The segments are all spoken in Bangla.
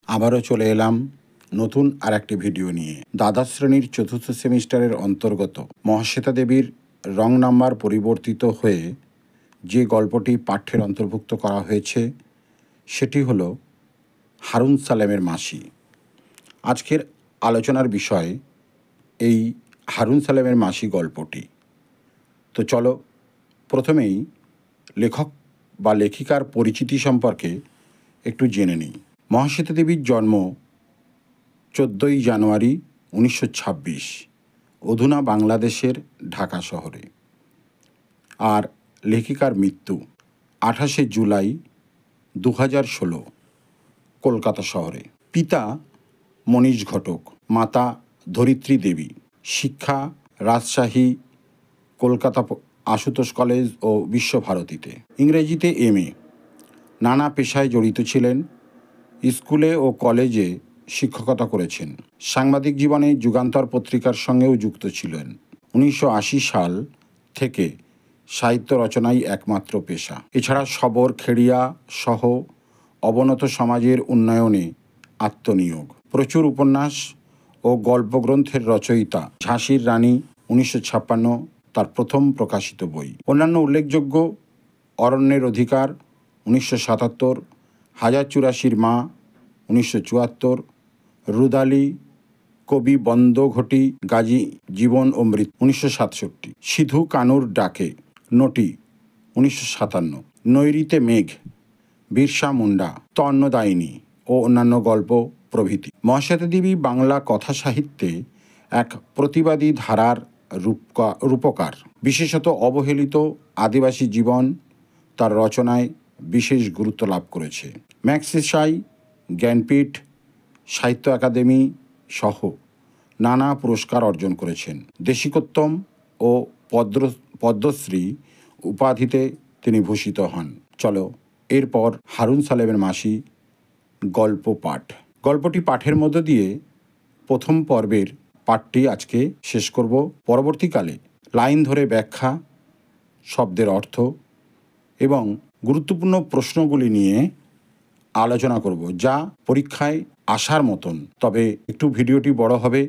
আবারও চলে এলাম নতুন আর একটি ভিডিও নিয়ে। দ্বাদশ শ্রেণীর চতুর্থ সেমিস্টারের অন্তর্গত মহাশ্বেতা দেবীর রং নাম্বার পরিবর্তিত হয়ে যে গল্পটি পাঠ্যের অন্তর্ভুক্ত করা হয়েছে সেটি হল হারুন সালেমের মাসি। আজকের আলোচনার বিষয় এই হারুন সালেমের মাসি গল্পটি। তো চলো প্রথমেই লেখক বা লেখিকার পরিচিতি সম্পর্কে একটু জেনে নিই। মহাশ্বেতা দেবীর জন্ম 14ই জানুয়ারি 1926 অধুনা বাংলাদেশের ঢাকা শহরে, আর লেখিকার মৃত্যু 28শে জুলাই 2016 কলকাতা শহরে। পিতা মনীশ ঘটক, মাতা ধরিত্রী দেবী। শিক্ষা রাজশাহী, কলকাতা আশুতোষ কলেজ ও বিশ্বভারতীতে। ইংরেজিতে MA। নানা পেশায় জড়িত ছিলেন। স্কুলে ও কলেজে শিক্ষকতা করেছেন। সাংবাদিক জীবনে যুগান্তর পত্রিকার সঙ্গেও যুক্ত ছিলেন। 1980 সাল থেকে সাহিত্য রচনাই একমাত্র পেশা। এছাড়া শবর খেড়িয়া সহ অবনত সমাজের উন্নয়নে আত্মনিয়োগ। প্রচুর উপন্যাস ও গল্পগ্রন্থের রচয়িতা। ঝাঁসির রানী 1956 তার প্রথম প্রকাশিত বই। অন্যান্য উল্লেখযোগ্য: অরণ্যের অধিকার 1977, 1084 মা 1974, রুদালি, কবি বন্দ ঘটি, গাজী জীবন ও মৃত্যু 1967, সিধু কানুর ডাকে, নটি 1957, নৈরিতে মেঘ, বিরসা মুন্ডা, তন্নদায়িনী ও অন্যান্য গল্প প্রভৃতি। মহাশ্বেতা দেবী বাংলা কথা সাহিত্যে এক প্রতিবাদী ধারার রূপকার। বিশেষত অবহেলিত আদিবাসী জীবন তার রচনায় বিশেষ গুরুত্ব লাভ করেছে। ম্যাগসেসাই, জ্ঞানপীঠ, সাহিত্য একাডেমি সহ নানা পুরস্কার অর্জন করেছেন। দেশিকোত্তম ও পদ্মশ্রী উপাধিতে তিনি ভূষিত হন। চলো এরপর হারুন সালেমের মাসি গল্প পাঠ। গল্পটি পাঠের মধ্য দিয়ে প্রথম পর্বের পাঠটি আজকে শেষ করব। পরবর্তীকালে লাইন ধরে ব্যাখ্যা, শব্দের অর্থ এবং গুরুত্বপূর্ণ প্রশ্নগুলি নিয়ে আলোচনা করব, যা পরীক্ষায় আসার মতন। তবে একটু ভিডিওটি বড় হবে,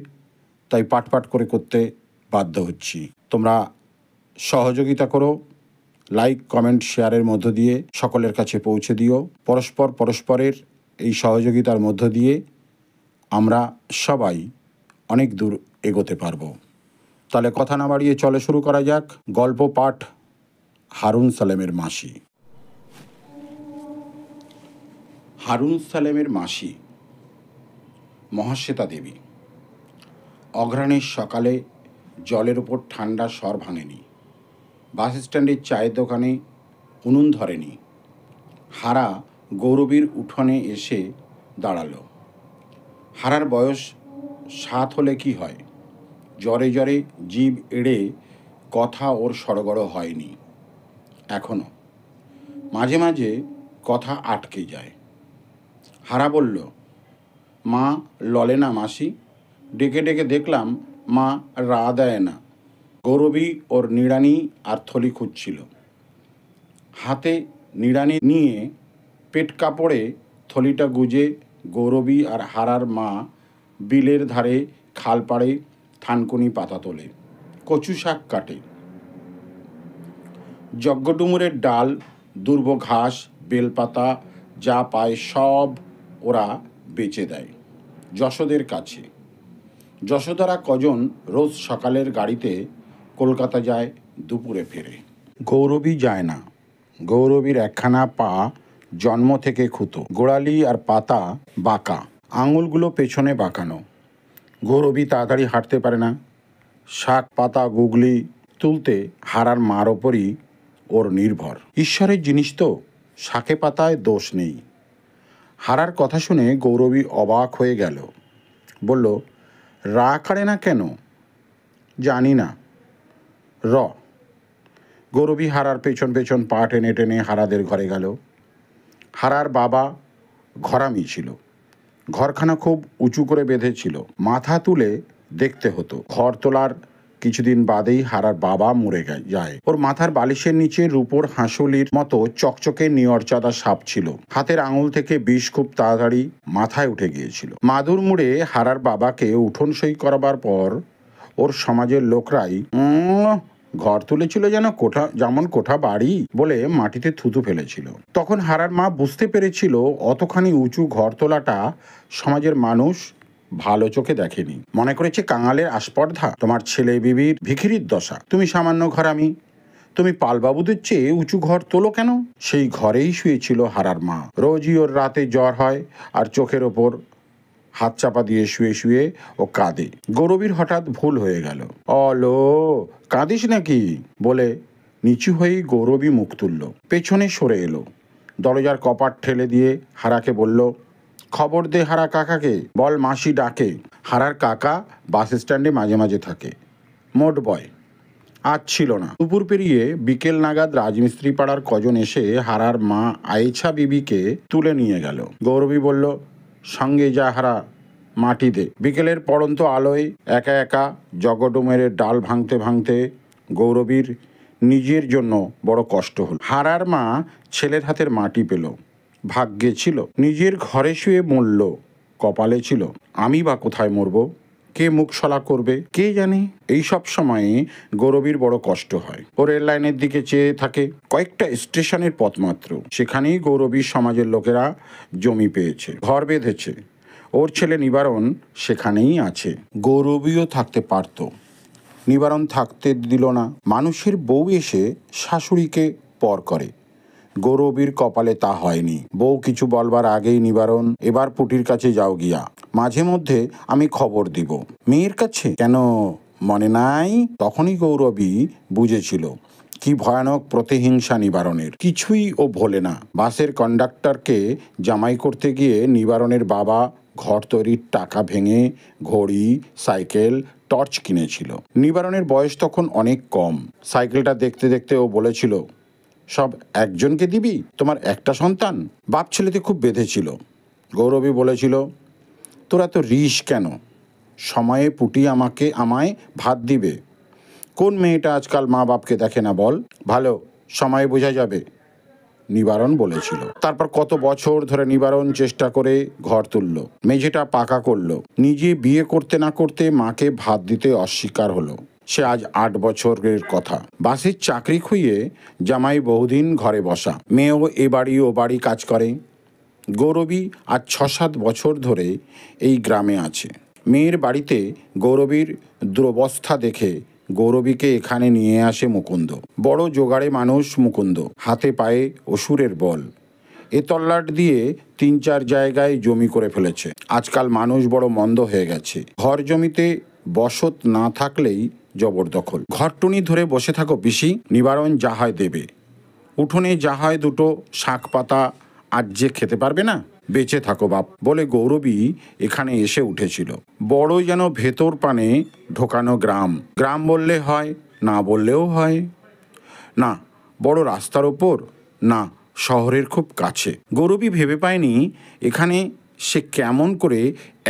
তাই পাঠ করে করতে বাধ্য হচ্ছি। তোমরা সহযোগিতা করো, লাইক, কমেন্ট, শেয়ারের মধ্য দিয়ে সকলের কাছে পৌঁছে দিও। পরস্পরের এই সহযোগিতার মধ্য দিয়ে আমরা সবাই অনেক দূর এগোতে পারবো। তাহলে কথা না বাড়িয়ে চলে শুরু করা যাক গল্প পাঠ হারুন সালেমের মাসি। হারুন সালেমের মাসি মহাশ্বেতা দেবী। অঘ্রাণের সকালে জলের ওপর ঠান্ডা স্বর ভাঙেনি। বাস স্ট্যান্ডের চায়ের দোকানে উনুন ধরেনি। হারা গৌরবীর উঠোনে এসে দাঁড়ালো। হারার বয়স 7 হলে কি হয়, জ্বরে জ্বরে জিভ এড়ে কথা ওর সড়গড় হয়নি এখনো। মাঝে মাঝে কথা আটকে যায়। হারা বলল, মা ললে না মাসি? ডেকে ডেকে দেখলাম মা রা দেয় না। গৌরবী ওর নিড়ানি আর থলি খুঁজছিল। হাতে নিড়ানি নিয়ে পেট কাপড়ে থলিটা গুজে গৌরবী আর হারার মা বিলের ধারে খাল পাড়ে থানকুনি পাতা তোলে, কচু শাক কাটে। যজ্ঞডুমুরের ডাল, দুর্ব ঘাস, বেলপাতা যা পায় সব ওরা বেচে দেয় যশোদের কাছে। যশোদারা কজন রোজ সকালের গাড়িতে কলকাতা যায়, দুপুরে ফেরে। গৌরবী যায় না। গৌরবীর একখানা পা জন্ম থেকে খুঁতো, গোড়ালি আর পাতা বাঁকা, আঙুলগুলো পেছনে বাঁকানো। গৌরবী তাড়াতাড়ি হাঁটতে পারে না। শাক পাতা গুগলি তুলতে হারার মার ওপরই ওর নির্ভর। ঈশ্বরের জিনিস তো, শাকে পাতায় দোষ নেই। হারার কথা শুনে গৌরবী অবাক হয়ে গেল। বলল, রা কাড়ে না কেন? জানি না, র। গৌরবী হারার পেছন পেছন পা টেনে টেনে হারাদের ঘরে গেল। হারার বাবা ঘরামি ছিল। ঘরখানা খুব উঁচু করে বেঁধেছিল, মাথা তুলে দেখতে হতো। ঘর তোলার কিছুদিন বাদেই হারার বাবা মরে যায়। ওর মাথার বালিশের নিচে রূপোর হাঁসুলির মতো চকচকে নিয়রচাঁদা সাপ ছিল। হাতের আঙুল থেকে বিষ খুব তাড়াতাড়ি মাথায় উঠে গিয়েছিল। মাদুর মুড়ে হারার বাবাকে উঠোন সই করাবার পর ওর সমাজের লোকরাই ঘর তুলেছিল যেমন কোঠা বাড়ি বলে মাটিতে থুতু ফেলেছিল। তখন হারার মা বুঝতে পেরেছিল অতখানি উঁচু ঘর তোলাটা সমাজের মানুষ ভালো চোখে দেখেনি। মনে করেছে কাঙালের আস্পর্ধা, তোমার ছেলে বিবির ভিখিরির দশা, তুমি সামান্য ঘরামি, তুমি পালবাবুদের চেয়ে উঁচু ঘর তোলো কেন? সেই ঘরেই শুয়েছিল হারার মা। রোজই ওর রাতে জ্বর হয় আর চোখের ওপর হাত চাপা দিয়ে শুয়ে শুয়ে ও কাঁদে। গৌরবীর হঠাৎ ভুল হয়ে গেল। অলো, কাঁদিস নাকি বলে নিচু হয়েই গৌরবী মুখ তুলল। পেছনে সরে এলো, দরজার কপাট ঠেলে দিয়ে হারাকে বলল, খবর দে হারা কাকাকে, বল মাসি ডাকে। হারার কাকা বাস স্ট্যান্ডে মাঝে মাঝে থাকে, মোট বয়। আজ ছিল না। দুপুর পেরিয়ে বিকেল নাগাদ রাজমিস্ত্রি পাড়ার কজন এসে হারার মা আয়েছা বিবিকে তুলে নিয়ে গেল। গৌরবী বলল, সঙ্গে যা হারা, মাটি দে। বিকেলের পড়ন্ত আলোয় একা একা জগডোমেরের ডাল ভাঙতে ভাঙতে গৌরবীর নিজের জন্য বড় কষ্ট হল। হারার মা ছেলের হাতের মাটি পেল, ভাগ্যে ছিল। নিজের ঘরে শুয়ে মরল, কপালে ছিল। আমি বা কোথায় মরব, কে মুখ সলা করবে কে জানে। এই সব সময়ে গৌরবীর বড় কষ্ট হয়। ও রেল লাইনের দিকে চেয়ে থাকে, কয়েকটা স্টেশনের পথ মাত্র। সেখানেই গৌরবীর সমাজের লোকেরা জমি পেয়েছে, ঘর বেঁধেছে। ওর ছেলে নিবারণ সেখানেই আছে। গৌরবীও থাকতে পারত, নিবারণ থাকতে দিল না। মানুষের বউ এসে শাশুড়িকে পর করে, গৌরবীর কপালে তা হয়নি। বউ কিছু বলবার আগেই নিবারণ, এবার পুটির কাছে যাও গিয়া, মাঝে মধ্যে আমি খবর দিব। মেয়ের কাছে কেন, মনে নাই? তখনই গৌরবী বুঝেছিল কি ভয়ানক প্রতিহিংসা নিবারণের। কিছুই ও ভোলে না। বাসের কন্ডাক্টরকে জামাই করতে গিয়ে নিবারণের বাবা ঘর তৈরির টাকা ভেঙে ঘড়ি, সাইকেল, টর্চ কিনেছিল। নিবারণের বয়স তখন অনেক কম। সাইকেলটা দেখতে দেখতে ও বলেছিল, সব একজনকে দিবি, তোমার একটা সন্তান? বাপ ছেলেতে খুব বেঁধেছিল। গৌরবী বলেছিল, তোরা তো রিস কেন, সময়ে পুটি আমায় ভাত দিবে। কোন মেয়েটা আজকাল মা বাপকে দেখে না বল? ভালো, সময়ে বোঝা যাবে, নিবারণ বলেছিল। তারপর কত বছর ধরে নিবারণ চেষ্টা করে ঘর তুলল, মেঝেটা পাকা করলো। নিজে বিয়ে করতে না করতে মাকে ভাত দিতে অস্বীকার হলো। সে আজ 8 বছরের কথা। বাসের চাকরি খুইয়ে জামাই বহুদিন ঘরে বসা, মেয়েও এ বাড়ি ও বাড়ি কাজ করে। গৌরবী আজ 6-7 বছর ধরে এই গ্রামে আছে। মেয়ের বাড়িতে গৌরবীর দুরবস্থা দেখে গৌরবীকে এখানে নিয়ে আসে মুকুন্দ। বড় জোগাড়ে মানুষ মুকুন্দ, হাতে পায়ে অসুরের বল। এ তল্লাট দিয়ে 3-4 জায়গায় জমি করে ফেলেছে। আজকাল মানুষ বড় মন্দ হয়ে গেছে। ঘর জমিতে বসত না থাকলেই জবরদখল। ঘরটুনি ধরে বসে থাকো পিসি, নিবারণ যা হয় দেবে। উঠোনে যা হয় দুটো শাক পাতা আজ যে খেতে পারবে না, বেঁচে থাকো বাপ বলে গৌরবী এখানে এসে উঠেছিল। বড় যেন ভেতর পানে ঢোকানো গ্রাম। গ্রাম বললে হয়, না বললেও হয়। না বড় রাস্তার ওপর, না শহরের খুব কাছে। গৌরবী ভেবে পায়নি এখানে সে কেমন করে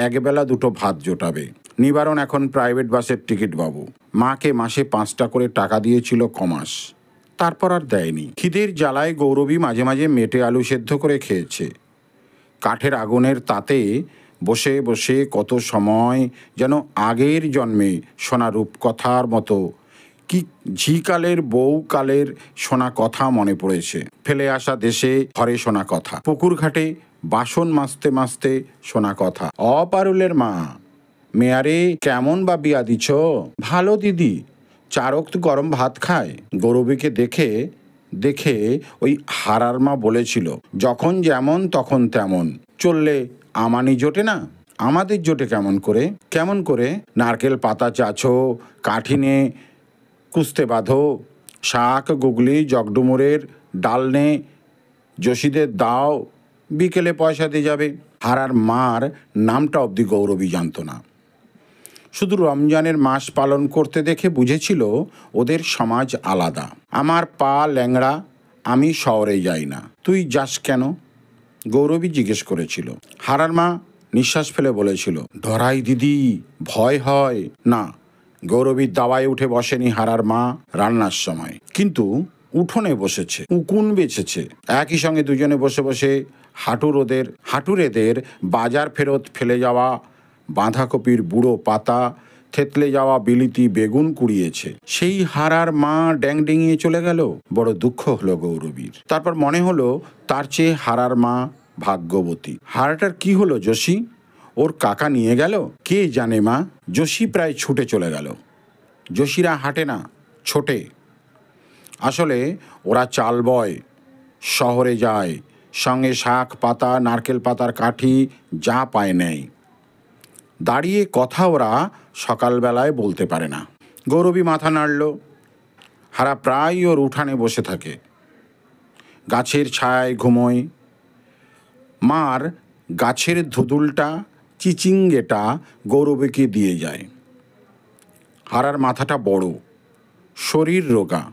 একবেলা দুটো ভাত জোটাবে। নিবারণ এখন প্রাইভেট বাসের টিকিট বাবু। মাকে মাসে 5টা করে টাকা দিয়েছিল কমাস, তারপর আর দেয়নি। খিদের জ্বালায় গৌরবী মাঝে মাঝে মেটে আলু সেদ্ধ করে খেয়েছে। কাঠের আগুনের তাতে বসে বসে কত সময় যেন আগের জন্মে শোনা রূপকথার মতো কি ঝিকালের বউকালের শোনা কথা মনে পড়েছে। ফেলে আসা দেশে ঘরে শোনা কথা, পুকুর ঘাটে বাসন মাজতে মাজতে শোনা কথা। অপারুলের মা, মেয়ারে কেমন বা বিয়া দিছ? ভালো দিদি, 4 ওয়াক্ত গরম ভাত খায়। গৌরবীকে দেখে দেখে ওই হারার মা বলেছিল, যখন যেমন তখন তেমন, চললে আমানি জোটে না? আমাদের জোটে কেমন করে? কেমন করে? নারকেল পাতা চাছো, কাঠিনে কুস্তে বাঁধো, শাক গুগলি জগডুমুরের ডাল নে যোশীদের দাও, বিকেলে পয়সা দিয়ে যাবে। হারার মার নামটা অবধি গৌরবী জানত না। শুধু রমজানের মাস পালন করতে দেখে বুঝেছিল ওদের সমাজ আলাদা। আমার পা ল্যাংড়া, আমি শহরে যাই না, তুই যাস কেন? গৌরবী জিজ্ঞেস করেছিল। হারার মা নিঃশ্বাস ফেলে বলেছিল, ডরাই দিদি, ভয় হয়। না, গৌরবীর দাওয়ায় উঠে বসেনি হারার মা রান্নার সময়, কিন্তু উঠোনে বসেছে, উকুন বেছেছে। একই সঙ্গে দুজনে বসে বসে হাঁটুরেদের বাজার ফেরত ফেলে যাওয়া বাঁধাকপির বুড়ো পাতা, থেতলে যাওয়া বিলিতি বেগুন কুড়িয়েছে। সেই হারার মা ড্যাং ডেঙিয়ে চলে গেল। বড় দুঃখ হলো গৌরবীর। তারপর মনে হলো তার চেয়ে হারার মা ভাগ্যবতী। হারাটার কি হলো যোশী? ওর কাকা নিয়ে গেল? কে জানে মা। যোশী প্রায় ছুটে চলে গেল। যোশীরা হাঁটে না, ছোটে। আসলে ওরা চাল বয়, শহরে যায়, সঙ্গে শাক পাতা, নারকেল পাতার কাঠি যা পায় নেয়। দাঁড়িয়ে কথা ওরা সকালবেলায় বলতে পারে না। গৌরবী মাথা নাড়ল। হারা প্রায় ওর উঠানে বসে থাকে, গাছের ছায়ায় ঘুমোয়। মার গাছের ধুদুলটা, চিচিঙ্গেটা গৌরবীকে দিয়ে যায়। হারার মাথাটা বড়, শরীর রোগা,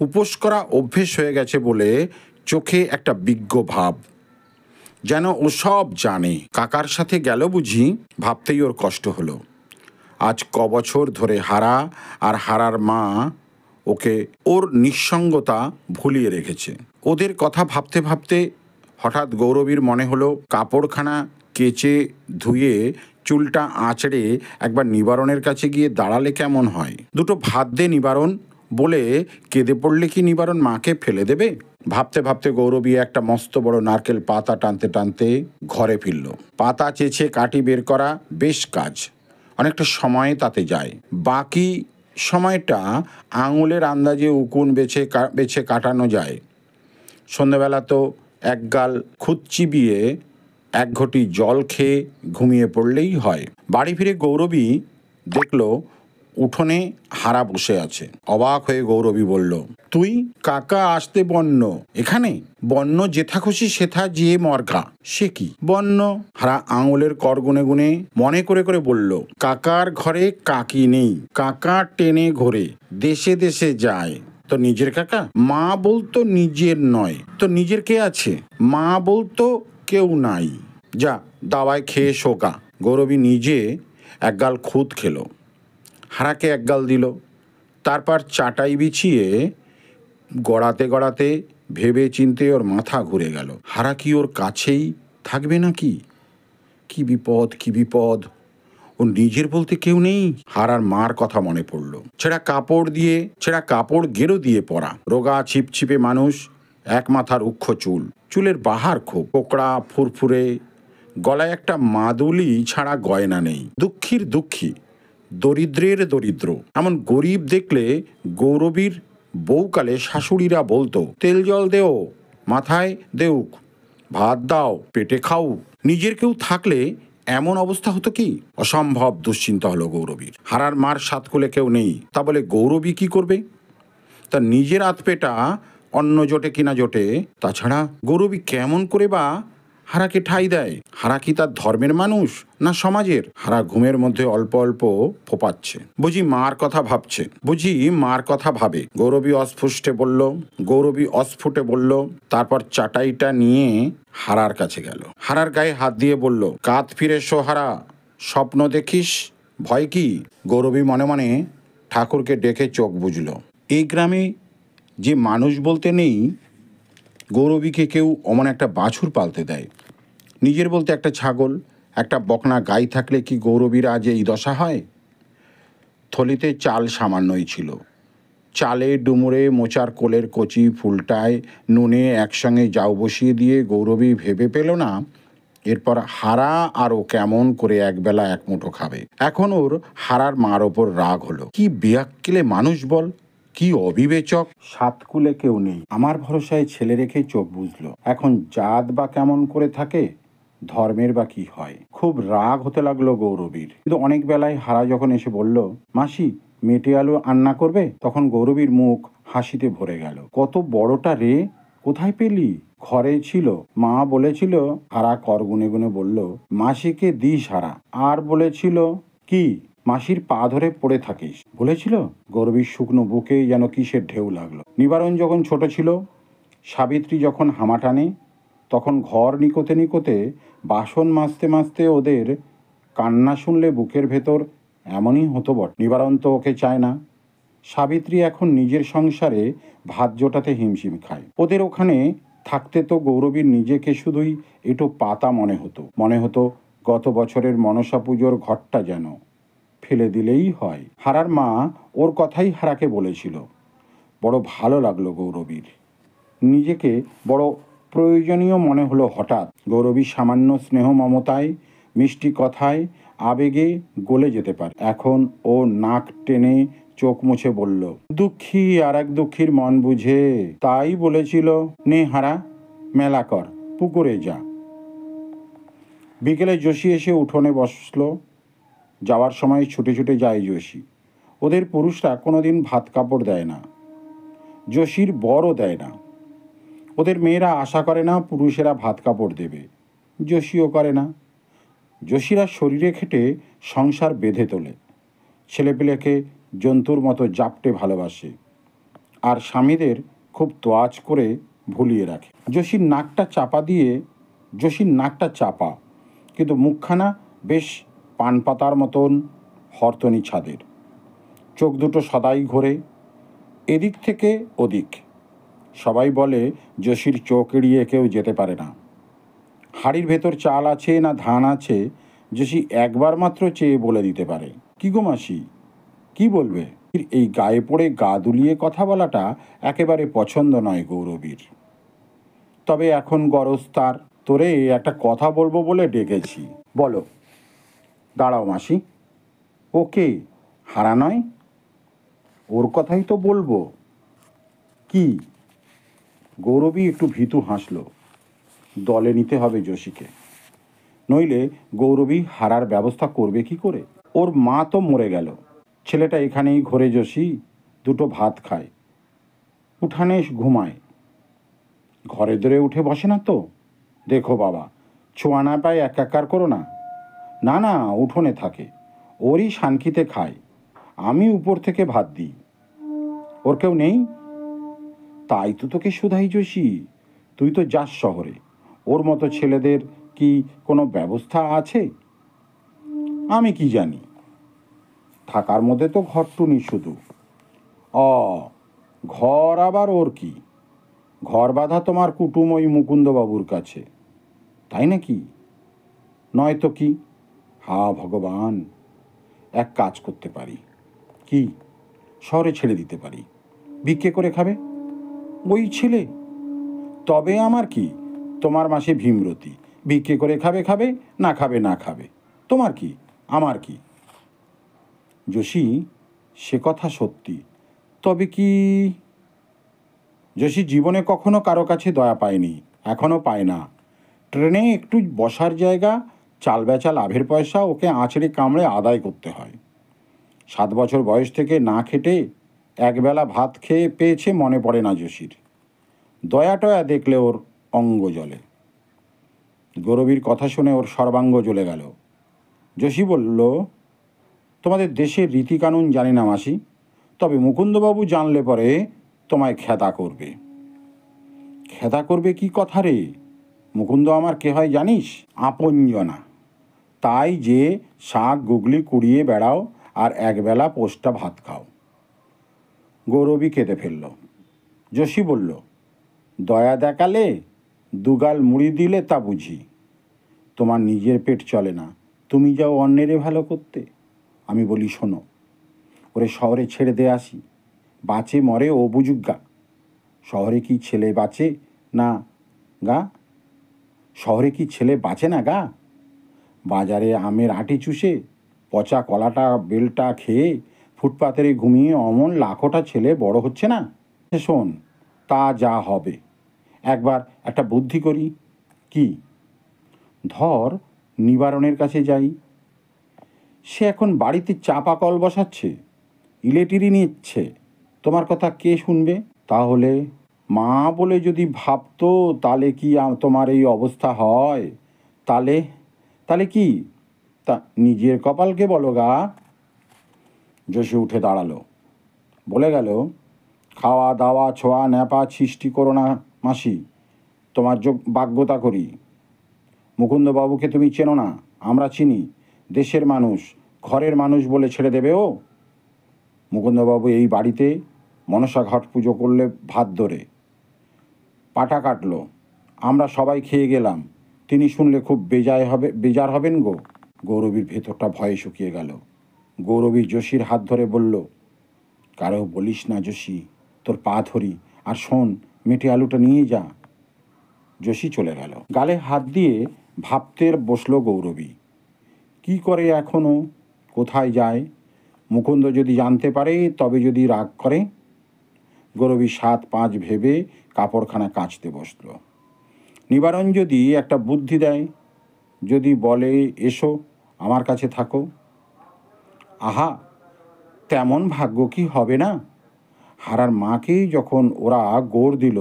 উপোস করা অভ্যেস হয়ে গেছে বলে চোখে একটা বিজ্ঞ ভাব, যেন ও সব জানে। কাকার সাথে গেল বুঝি, ভাবতেই ওর কষ্ট হলো। আজ কবছর ধরে হারা আর হারার মা ওকে ওর নিঃসঙ্গতা ভুলিয়ে রেখেছে। ওদের কথা ভাবতে ভাবতে হঠাৎ গৌরবীর মনে হলো কাপড়খানা কেচে ধুয়ে চুলটা আঁচড়ে একবার নিবারণের কাছে গিয়ে দাঁড়ালে কেমন হয়। দুটো ভাত দে নিবারণ বলে কেঁদে পড়লে কি নিবারণ মাকে ফেলে দেবে? ভাবতে ভাবতে গৌরবী একটা মস্ত বড় নারকেল পাতা টানতে টানতে ঘরে ফিরল। পাতা চেঁচে কাটি বের করা বেশ কাজ, অনেকটা সময় তাতে যায়। বাকি সময়টা আঙুলের আন্দাজে উকুন বেছে কাটানো যায়। সন্ধ্যাবেলা তো একগাল খুদ চিবিয়ে এক ঘটি জল খেয়ে ঘুমিয়ে পড়লেই হয়। বাড়ি ফিরে গৌরবী দেখল উঠোনে হারা বসে আছে। অবাক হয়ে গৌরবী বলল, তুই? কাকা আসতে বন্য এখানে? বন্য যেথা খুশি সেথা যে মরঘা। সে কি বন্য? হারা আঙুলের কর গুনে গুনে মনে করে করে বলল, কাকার ঘরে কাকি নেই, কাকা টেনে ঘোরে, দেশে দেশে যায়। তো নিজের কাকা? মা বলতো নিজের নয়, তো নিজের কে আছে? মা বলতো কেউ নাই। যা দাওয়ায় খেয়ে শোকা। গৌরবী নিজে একগাল খুদ খেলো, হারাকে একগাল দিল। তারপর চাটাই বিছিয়ে গড়াতে গড়াতে ভেবে চিনতে ওর মাথা ঘুরে গেল। হারা কি ওর কাছেই থাকবে নাকি? কি বিপদ, কি বিপদ! ও নিজের বলতে কেউ নেই। হারার মার কথা মনে পড়ল। ছেঁড়া কাপড় গেরো দিয়ে পরা, রোগা ছিপছিপে মানুষ, এক মাথার উক্ষ চুল, চুলের বাহার খুব পোকড়া ফুরফুরে, গলায় একটা মাদুলি ছাড়া গয়না নেই। দুঃখীর দুঃখী, দরিদ্রের দরিদ্র। এমন গরিব দেখলে গৌরবীর বউকালে শাশুড়িরা বলতো, তেল জল দেও, মাথায় দেউক, ভাত দাও, পেটে খাও। নিজের কেউ থাকলে এমন অবস্থা হতো কি? অসম্ভব দুশ্চিন্তা হলো গৌরবীর। হারার মার সাতকুলে কেউ নেই, তা বলে গৌরবী কি করবে? তার নিজের আতপেটা অন্ন জোটে কিনা জোটে। তাছাড়া গৌরবী কেমন করে বা হারাকে ঠাঁই দেয়? হারা কি তার ধর্মের মানুষ না সমাজের? হারা ঘুমের মধ্যে অল্প অল্প ফোপাচ্ছে। বুঝি মার কথা ভাবে। গৌরবী অস্ফুটে বলল। তারপর চাটাইটা নিয়ে হারার কাছে গেল। হারার গায়ে হাত দিয়ে বলল, কাত ফিরে শো হারা, স্বপ্ন দেখিস, ভয় কি? গৌরবী মনে মনে ঠাকুরকে ডেকে চোখ বুঝল। এই গ্রামে যে মানুষ বলতে নেই, গৌরবীকে কেউ অমন একটা বাছুর পালতে দেয়। নিজের বলতে একটা ছাগল, একটা বকনা গাই থাকলে কি গৌরবীর আজ এই দশা হয়? থলিতে চাল সামান্যই ছিল। চালে ডুমুরে মোচার কোলের কচি ফুলটায় নুনে একসঙ্গে জাউ বসিয়ে দিয়ে গৌরবী ভেবে পেল না এরপর হারা আরও কেমন করে একবেলা এক মুঠো খাবে। এখন ওর হারার মার ওপর রাগ হলো। কি বেয়াক্কেলে মানুষ বল, কি অবিবেচক! সাতকুলে কেউ নেই, আমার ভরসায় ছেলে রেখে চোখ বুঝলো। এখন জাত বা কেমন করে থাকে, ধর্মের বা কি হয়? খুব রাগ হতে লাগলো গৌরবীর। কিন্তু অনেক বেলায় হারা যখন এসে বলল, মাসি মেটে আলু রান্না করবে, তখন গৌরবীর মুখ হাসিতে ভরে গেল। কত বড়টা রে, কোথায় পেলি? ঘরে ছিল, মা বলেছিল। হারা কর গুনে গুনে বলল, মাসিকে দিস হারা। আর বলেছিল কি? মাসির পা ধরে পড়ে থাকিস বলেছিল। গৌরবীর শুকনো বুকে যেন কিসের ঢেউ লাগলো। নিবারণ যখন ছোট ছিল, সাবিত্রী যখন হামা টানে, তখন ঘর নিকোতে নিকোতে বাসন মাজতে মাজতে ওদের কান্না শুনলে বুকের ভেতর এমনই হতো বটে। নিবারণ তো ওকে চায় না। সাবিত্রী এখন নিজের সংসারে ভাত জোটাতে হিমশিম খায়। ওদের ওখানে থাকতে তো গৌরবীর নিজেকে শুধুই একটু পাতা মনে হতো গত বছরের মনসা পুজোর ঘরটা যেন ফেলে দিলেই হয়। হারার মা ওর কথাই হারাকে বলেছিল। বড় ভালো লাগলো গৌরবীর। নিজেকে বড় প্রয়োজনীয় মনে হলো হঠাৎ। গৌরবী সামান্য স্নেহ মমতায়, মিষ্টি কথায়, আবেগে গলে যেতে পারে। এখন ও নাক টেনে চোখ মুছে বলল, দুঃখী আর এক দুঃখীর মন বুঝে। তাই বলেছিল, নে হারা মেলা কর, পুকুরে যা। বিকেলে যোশী এসে উঠোনে বসলো। যাওয়ার সময় ছুটে ছুটে যায় যোশী। ওদের পুরুষরা কোনোদিন ভাত কাপড় দেয় না, যোশীর বরও দেয় না। ওদের মেয়েরা আশা করে না পুরুষেরা ভাত কাপড় দেবে, যোশীও করে না। যোশীরা শরীরে খেটে সংসার বেঁধে তোলে, ছেলেপেলেকে জন্তুর মতো জাপটে ভালোবাসে, আর স্বামীদের খুব তোয়াজ করে ভুলিয়ে রাখে। যোশীর নাকটা চাপা, কিন্তু মুখখানা বেশ পান পাতার মতন হরতনি ছাদের। চোখ দুটো সদাই ঘোরে এদিক থেকে ওদিক। সবাই বলে যোশীর চোখ এড়িয়ে কেউ যেতে পারে না। হাড়ির ভেতর চাল আছে না ধান আছে যোশী একবার মাত্র চেয়ে বলে দিতে পারে, কি গো মাসি, কি বলবে? এই গায়ে পড়ে গা দুলিয়ে কথা বলাটা একেবারে পছন্দ নয় গৌরবীর। তবে এখন গরজ তার। তোরে একটা কথা বলবো বলে ডেকেছি। বলো। দাঁড়াও মাসি, ওকে হারা নয়? ওর কথাই তো বলবো। কি? গৌরবী একটু ভীতু হাসল। দলে নিতে হবে যোশীকে, নইলে গৌরবী হারার ব্যবস্থা করবে কি করে? ওর মা তো মরে গেল, ছেলেটা এখানেই ঘরে যোশী দুটো ভাত খায়, উঠানে ঘুমায়, ঘরে দরে উঠে বসে না তো। দেখো বাবা, ছোঁয়া না পায় একাকার করো না। না না, উঠোনে থাকে, ওরই শানকিতে খায়, আমি উপর থেকে ভাত দিই। ওর কেউ নেই? তাই তো তোকে শুধাই যোশী, তুই তো যাস শহরে, ওর মতো ছেলেদের কি কোনো ব্যবস্থা আছে? আমি কি জানি, থাকার মধ্যে তো ঘরটুনি শুধু। অ, ঘর আবার ওর কি? ঘর বাঁধা তোমার কুটুম ওই মুকুন্দবাবুর কাছে। তাই নাকি? নয়তো কি? হা ভগবান, এক কাজ করতে পারি। কি? শহরে ছেড়ে দিতে পারি, ভিক্ষে করে খাবে ওই ছেলে। তবে আমার কি, তোমার মাসে ভীমরতি, ভিক্ষে করে খাবে, না খাবে না খাবে, তোমার কি আমার কি? যোশী, সে কথা সত্যি, তবে কি? যোশী জীবনে কখনো কারো কাছে দয়া পায়নি, এখনও পায় না। ট্রেনে একটু বসার জায়গা, চাল বেচা লাভের পয়সা ওকে আঁচড়ে কামড়ে আদায় করতে হয়। 7 বছর বয়স থেকে না খেটে একবেলা ভাত খেয়ে পেয়েছে মনে পড়ে না যোশীর। দয়া টয়া দেখলে ওর অঙ্গ জ্বলে। গৌরবীর কথা শুনে ওর সর্বাঙ্গ জ্বলে গেল। যোশী বলল, তোমাদের দেশের রীতিকানুন জানি না মাসি, তবে মুকুন্দবাবু জানলে পরে তোমায় খেদা করবে। খেদা করবে কি কথা রে? মুকুন্দ আমার কে হয় জানিস? আপনজনা। তাই যে শাক গুগলি কুড়িয়ে বেড়াও আর একবেলা পোস্টা ভাত খাও। গৌরবী কেঁদে ফেলল। যোশী বলল, দয়া দেখালে, দুগাল মুড়ি দিলে তা বুঝি। তোমার নিজের পেট চলে না, তুমি যাও অন্যেরে ভালো করতে। আমি বলি শোনো, ওরে শহরে ছেড়ে দে আসি, বাঁচে মরে ও বুঝুক গা। শহরে কি ছেলে বাঁচে না গা? শহরে কি ছেলে বাঁচে না গা? বাজারে আমের আটি চুষে, পচা কলাটা বেলটা খেয়ে, ফুটপাতেরে ঘুমিয়ে অমন লাখোটা ছেলে বড় হচ্ছে না? শোন, তা যা হবে, একবার একটা বুদ্ধি করি। কি? ধর নিবারণের কাছে যাই, সে এখন বাড়িতে চাপা কল বসাচ্ছে, ইলেকট্রিক নিচ্ছে, তোমার কথা কে শুনবে? তাহলে মা বলে যদি ভাবতো, তাহলে কি তোমার এই অবস্থা হয়? তাহলে কি? তা নিজের কপালকে বলো গা। যোশী উঠে দাঁড়ালো, বলে গেল, খাওয়া দাওয়া ছোঁয়া ন্যাপা সৃষ্টি করো না মাসি, তোমার বাগ্যতা করি। মুকুন্দবাবুকে তুমি চেনো না, আমরা চিনি, দেশের মানুষ, ঘরের মানুষ বলে ছেড়ে দেবে ও? মুকুন্দবাবু এই বাড়িতে মনসা ঘট পুজো করলে ভাত ধরে পাটা কাটলো, আমরা সবাই খেয়ে গেলাম, তিনি শুনলে খুব বেজার হবেন গো। গৌরবীর ভেতরটা ভয়ে শুকিয়ে গেল। গৌরবী যোশীর হাত ধরে বলল, কারো বলিস না যোশী, তোর পা ধরি, আর শোন, মেটে আলুটা নিয়ে যা। যোশী চলে গেল। গালে হাত দিয়ে ভাবতে বসলো গৌরবী। কি করে এখনও, কোথায় যায়? মুকুন্দ যদি জানতে পারে, তবে যদি রাগ করে? গৌরবী 7-5 ভেবে কাপড়খানা কাচতে বসল। নিবারণ যদি একটা বুদ্ধি দেয়, যদি বলে এসো আমার কাছে থাকো। আহা, তেমন ভাগ্য কি হবে না? হারার মাকেই যখন ওরা গোড় দিল,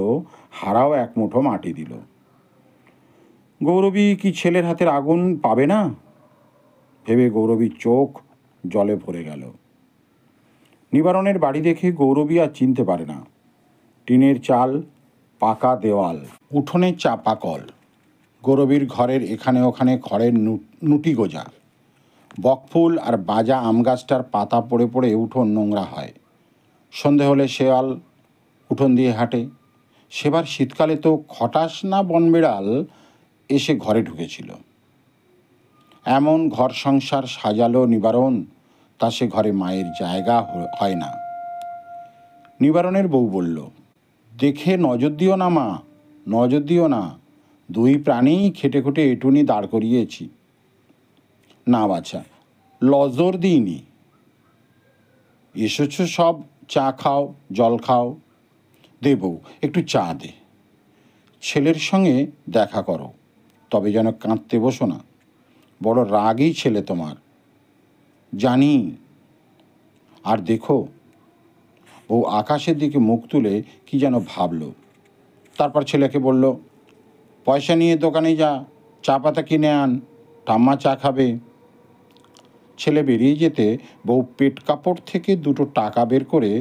হারাও এক মুঠো মাটি দিল। গৌরবী কি ছেলের হাতের আগুন পাবে না? ভেবে গৌরবীর চোখ জলে ভরে গেল। নিবারণের বাড়ি দেখে গৌরবী আর চিনতে পারে না। টিনের চাল, পাকা দেওয়াল, উঠোনে চাপা কল। গৌরবীর ঘরের এখানে ওখানে খড়ের নুটি গোজা। বকফুল আর বাজা আম গাছটার পাতা পড়ে পড়ে উঠোন নোংরা হয়। সন্ধে হলে শেয়াল উঠোন দিয়ে হাঁটে। সেবার শীতকালে তো খটাস না বনবিড়াল এসে ঘরে ঢুকেছিল। এমন ঘর সংসার সাজালো নিবারণ, তা সে ঘরে মায়ের জায়গা হয় না। নিবারণের বউ বলল, দেখে নজর দিও না মা, নজর দিও না, 2 প্রাণী খেটে খুঁটে এটুনি দাঁড় করিয়েছি। না বাছা, লজর দিইনি। এসেছ সব, চা খাও, জল খাও। দে বউ, একটু চা দে। ছেলের সঙ্গে দেখা করো, তবে যেন কাঁদতে বসো না। বড় রাগই ছেলে তোমার, জানি। আর দেখো। বউ আকাশের দিকে মুখ তুলে কি যেন ভাবল। তারপর ছেলেকে বলল, পয়সা নিয়ে দোকানে যা, চা পাতা কিনে আন, ঠাম্মা চা খাবে। ছেলে বেরিয়ে যেতে বউ পেট কাপড় থেকে 2 টাকা বের করে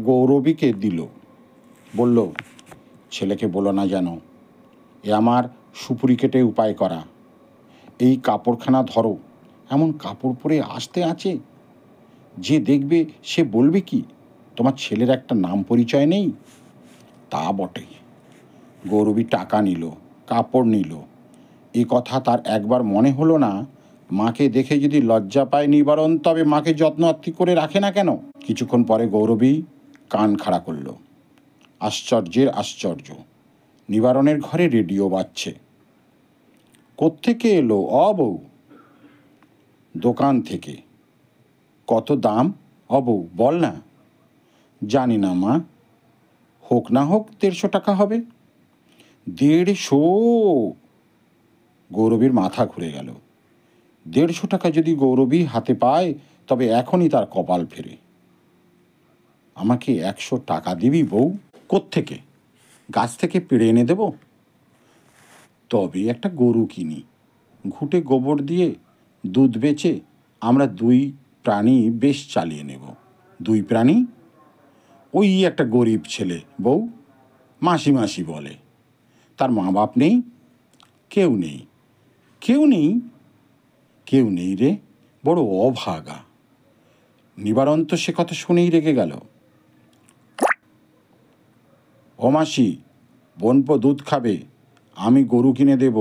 গৌরবীকে দিল। বলল, ছেলেকে বলো না যেন, এ আমার সুপুরি কেটে উপায় করা। এই কাপড়খানা ধরো, এমন কাপড় পরে আসতে আছে, যে দেখবে সে বলবে কি তোমার ছেলের একটা নাম পরিচয় নেই? তা বটে। গৌরবী টাকা নিল, কাপড় নিল। এ কথা তার একবার মনে হলো না, মাকে দেখে যদি লজ্জা পায় নিবারণ, তবে মাকে যত্ন আত্তি করে রাখে না কেন? কিছুক্ষণ পরে গৌরবী কান খাড়া করল। আশ্চর্যের আশ্চর্য, নিবারণের ঘরে রেডিও বাজছে। কোত্থেকে এলো বউ? দোকান থেকে। কত দাম বউ, বল না। জানি না মা, হোক না হোক 150 টাকা হবে। 150? গৌরবীর মাথা ঘুরে গেল। 150 টাকা যদি গৌরবী হাতে পায়, তবে এখনই তার কপাল ফেরে। আমাকে 100 টাকা দিবি বউ? কোত্থেকে? গাছ থেকে পেড়ে এনে দেব? তবে একটা গরু কিনি, ঘুঁটে গোবর দিয়ে দুধ বেচে আমরা 2 প্রাণী বেশ চালিয়ে নেব। 2 প্রাণী? ওই একটা গরিব ছেলে বউ, মাসি মাসি বলে। তার মা বাপ নেই? কেউ নেই। কেউ নেই? কেউ নেই রে, বড় অভাগা। নিবারণ তো সে কথা শুনেই রেগে গেল। ও মাসি, বোনপো দুধ খাবে, আমি গরু কিনে দেব,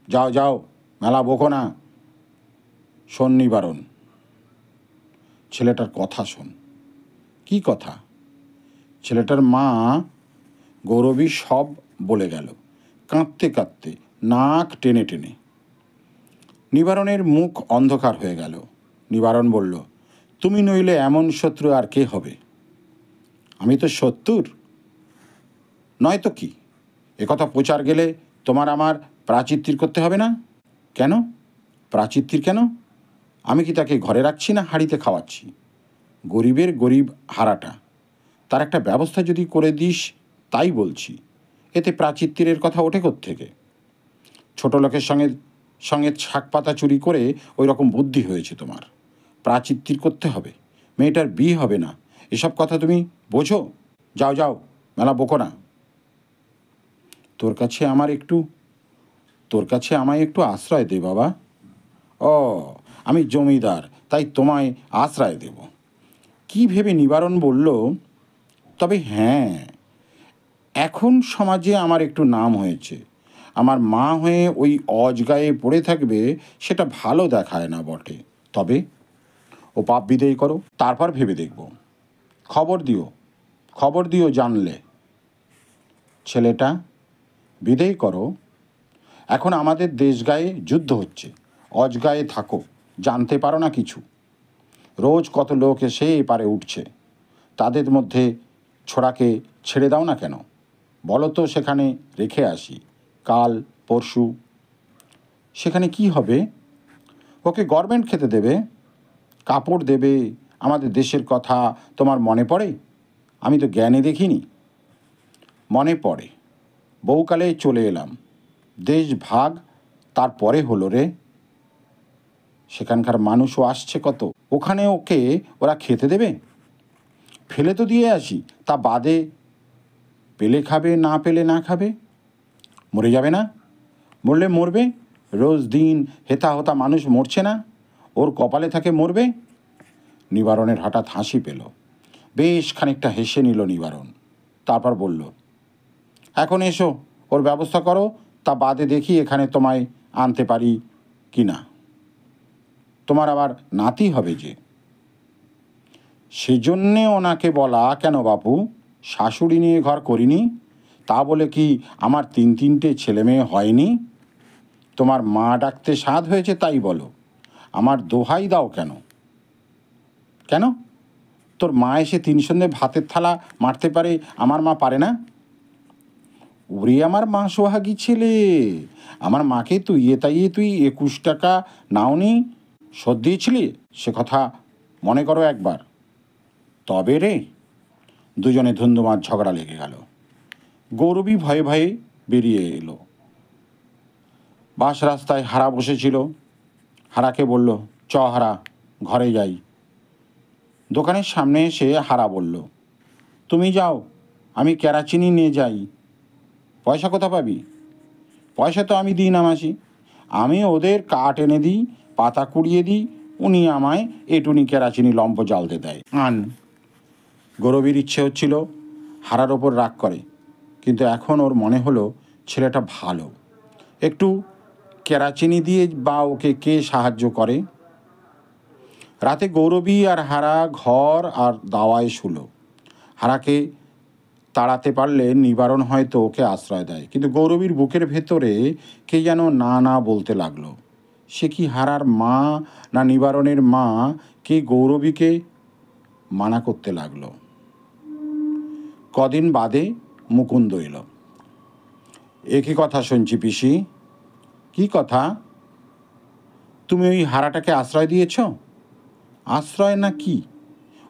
যাও যাও, মেলা বকো না। শোন নিবারণ, ছেলেটার কথা শোন। কি কথা? ছেলেটার মা। গৌরবী সব বলে গেল, কাঁদতে কাঁদতে, নাক টেনে টেনে। নিবারণের মুখ অন্ধকার হয়ে গেল। নিবারণ বলল, তুমি নইলে এমন শত্রু আর কে হবে? আমি তো শত্রুর নয়তো কি? একথা প্রচার গেলে তোমার আমার প্রাচিত্তির করতে হবে না? কেন প্রাচিত্তির কেন? আমি কি তাকে ঘরে রাখছি না হাঁড়িতে খাওয়াচ্ছি? গরিবের গরিব হারাটা, তার একটা ব্যবস্থা যদি করে দিস, তাই বলছি। এতে প্রাচিত্তিরের কথা ওঠে কোত্থেকে? ছোট লোকের সঙ্গে শাক পাতা চুরি করে ওই রকম বুদ্ধি হয়েছে তোমার। প্রাচিত্তির করতে হবে, মেয়েটার বিয়ে হবে না, এসব কথা তুমি বোঝো? যাও যাও, মেলা বকো না। তোর কাছে আমায় একটু আশ্রয় দে বাবা। ও, আমি জমিদার, তাই তোমায় আশ্রয় দেব। কি ভেবে নিবারণ বলল, তবে হ্যাঁ, এখন সমাজে আমার একটু নাম হয়েছে। আমার মা হয়ে ওই অজগায়ে পড়ে থাকবে, সেটা ভালো দেখায় না বটে। তবে ও পাপ বিদেয় করো, তারপর ভেবে দেখব। খবর দিও জানলে। ছেলেটা, বিদেয় করো। এখন আমাদের দেশগায়ে যুদ্ধ হচ্ছে, অজগায়ে থাকো, জানতে পারো না কিছু? রোজ কত লোক এসে এপারে উঠছে, তাদের মধ্যে ছোড়াকে ছেড়ে দাও না কেন? বলো তো সেখানে রেখে আসি, কাল পরশু। সেখানে কি হবে? ওকে গভর্নমেন্ট খেতে দেবে, কাপড় দেবে। আমাদের দেশের কথা তোমার মনে পড়ে? আমি তো জ্ঞানে দেখিনি। মনে পড়ে, বহুকালে চলে এলাম। দেশ ভাগ তারপরে হলো রে। সেখানকার মানুষও আসছে কত। ওখানে ওকে ওরা খেতে দেবে? ফেলে তো দিয়ে আসি, তা বাদে পেলে খাবে, না পেলে না খাবে। মরে যাবে না? মরলে মরবে। রোজ দিন হেতা হতা মানুষ মরছে না? ওর কপালে থাকে মরবে। নিবারণের হঠাৎ হাসি পেল। বেশ খানিকটা হেসে নিল নিবারণ। তারপর বলল, এখন এসো, ওর ব্যবস্থা করো, তা বাদে দেখি এখানে তোমায় আনতে পারি কি না। তোমার আবার নাতি হবে যে। সেজন্যে ওনাকে বলা কেন বাপু? শাশুড়ি নিয়ে ঘর করিনি, তা বলে কি আমার তিনটে ছেলে মেয়ে হয়নি? তোমার মা ডাকতে স্বাদ হয়েছে তাই বলো, আমার দোহাই দাও কেন? কেন? তোর মা এসে তিন সন্ধে ভাতের থালা মারতে পারে, আমার মা পারে না? ওরে আমার মা সোহাগী ছেলে, আমার মাকে তুই তাইয়ে তুই 21 টাকা নাওনি, শোধ দিয়েছিলি, সে কথা মনে করো একবার। তবে রে, দুজনে ধুন্ধুমার ঝগড়া লেগে গেল। গৌরবী ভয়ে ভয়ে বেরিয়ে এলো। বাস রাস্তায় হারা বসেছিল। হারাকে বলল, চ হারা, ঘরে যাই। দোকানের সামনে এসে হারা বলল, তুমি যাও, আমি কেরাচিনি নিয়ে যাই। পয়সা কোথা পাবি? পয়সা তো আমি দিই না মাসি, আমি ওদের কাঠ এনে দিই, পাতা কুড়িয়ে দিই, উনি আমায় এটুনি কেরাচিনি লম্প জ্বালতে দেয়। আন। গৌরবীর ইচ্ছে হচ্ছিল হারার ওপর রাগ করে, কিন্তু এখন ওর মনে হলো ছেলেটা ভালো, একটু কেরাচিনি দিয়ে বা ওকে কে সাহায্য করে। রাতে গৌরবী আর হারা ঘর আর দাওয়ায় শুলো। হারাকে তাড়াতে পারলে নিবারণ হয়তো ওকে আশ্রয় দেয়, কিন্তু গৌরবীর বুকের ভেতরে কে যেন না না বলতে লাগলো। সে কি হারার মা না নিবারণের মা? কে গৌরবীকে মানা করতে লাগলো। কদিন বাদে মুকুন্দ এলো। একই কথা শুনছি পিসি। কি কথা? তুমি ওই হারাটাকে আশ্রয় দিয়েছ? আশ্রয় না কি,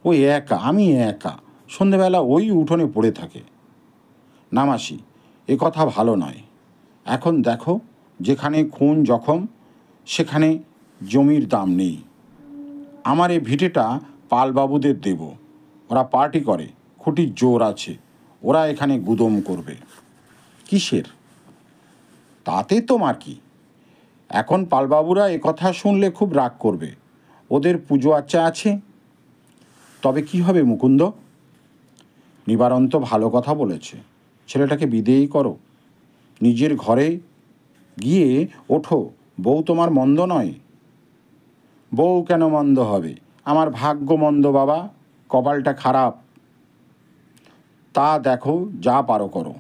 ওই একা, আমি একা, সন্ধেবেলা ওই উঠোনে পড়ে থাকে। না মাসি, এ কথা ভালো নয়। এখন দেখো, যেখানে খুন জখম সেখানে জমির দাম নেই। আমার এ ভিটেটা পালবাবুদের দেব, ওরা পার্টি করে, খুঁটির জোর আছে, ওরা এখানে গুদম করবে। কিসের? তাতে তোমার কি? এখন পালবাবুরা এ কথা শুনলে খুব রাগ করবে, ওদের পুজো আচ্চা আছে। তবে কি হবে মুকুন্দ? নিবারণ তো ভালো কথা বলেছে, ছেলেটাকে বিদেয়ী করো, নিজের ঘরে গিয়ে ওঠো। বউ তোমার মন্দ নয়। বউ কেন মন্দ হবে? আমার ভাগ্য মন্দ বাবা, কপালটা খারাপ। তা দেখো, যা পারো করো,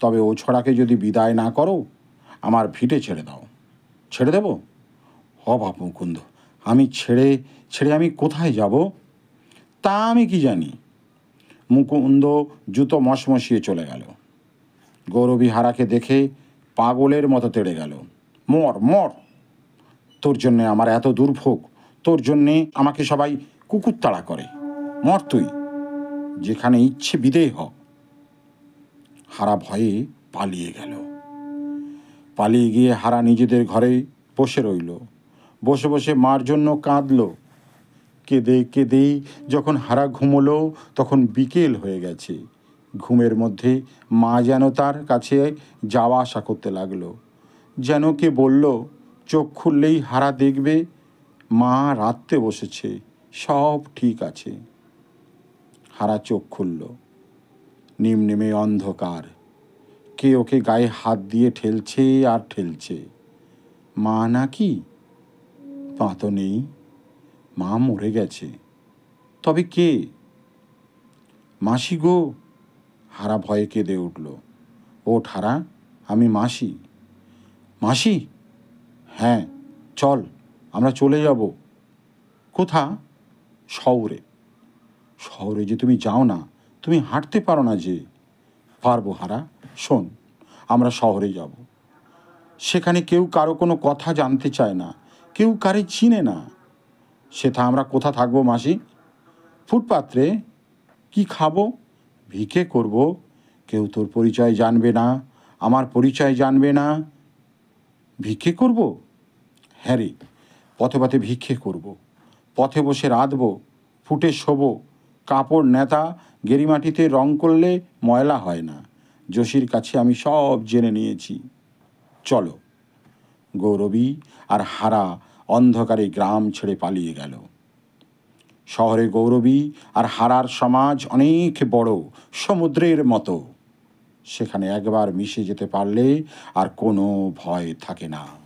তবে ও ছড়াকে যদি বিদায় না করো, আমার ভিটে ছেড়ে দাও। ছেড়ে দেব? হ বাপ মুকুন্দ, আমি ছেড়ে ছেড়ে আমি কোথায় যাব? তা আমি কি জানি। মুকুন্দ জুতো মশমশিয়ে চলে গেল। গৌরবী হারাকে দেখে পাগলের মতো তেড়ে গেল। মর মর, তোর জন্যে আমার এত দুর্ভোগ, তোর জন্যে আমাকে সবাই কুকুর তাড়া করে। মর তুই, যেখানে ইচ্ছে বিদেয় হ। হারা ভয়ে পালিয়ে গেল। পালিয়ে গিয়ে হারা নিজেদের ঘরে বসে রইল। বসে বসে মার জন্য কাঁদল। কেঁদে কেঁদেই যখন হারা ঘুমোলো, তখন বিকেল হয়ে গেছে। ঘুমের মধ্যে মা যেন তার কাছে যাওয়া আসা করতে লাগলো। যেন কে বলল, চোখ খুললেই হারা দেখবে মা রাঁধতে বসেছে, সব ঠিক আছে। হারা চোখ খুলল। নিমনিমে অন্ধকার। কে ওকে গায়ে হাত দিয়ে ঠেলছে আর ঠেলছে। মা নাকি? মা তো নেই, মা মরে গেছে। তবে কে? মাসি গো! হারা ভয়ে কেঁদে উঠল। ওঠ হারা, আমি মাসি। মাসি? হ্যাঁ, চল, আমরা চলে যাব। কোথা? শহরে। শহরে যে তুমি যাও না, তুমি হাঁটতে পারো না যে। পারবো হারা, শোন, আমরা শহরে যাব। সেখানে কেউ কারো কোনো কথা জানতে চায় না, কেউ কারে চিনে না। সেটা আমরা কোথা থাকবো মাসি? ফুটপাত্রে। কি খাবো? ভিক্ষে করব। কেউ তোর পরিচয় জানবে না, আমার পরিচয় জানবে না। ভিক্ষে করব? হ্যাঁ রে, পথে পথে ভিক্ষে করব। পথে বসে রাঁধবো, ফুটে শোবো। কাপড় নেতা গেরিমাটিতে রং করলে ময়লা হয় না। যোশীর কাছে আমি সব জেনে নিয়েছি। চলো। গৌরবী আর হারা অন্ধকারে গ্রাম ছেড়ে পালিয়ে গেল। শহরে গৌরবী আর হারার সমাজ অনেক বড়, সমুদ্রের মতো। সেখানে একবার মিশে যেতে পারলে আর কোনো ভয় থাকে না।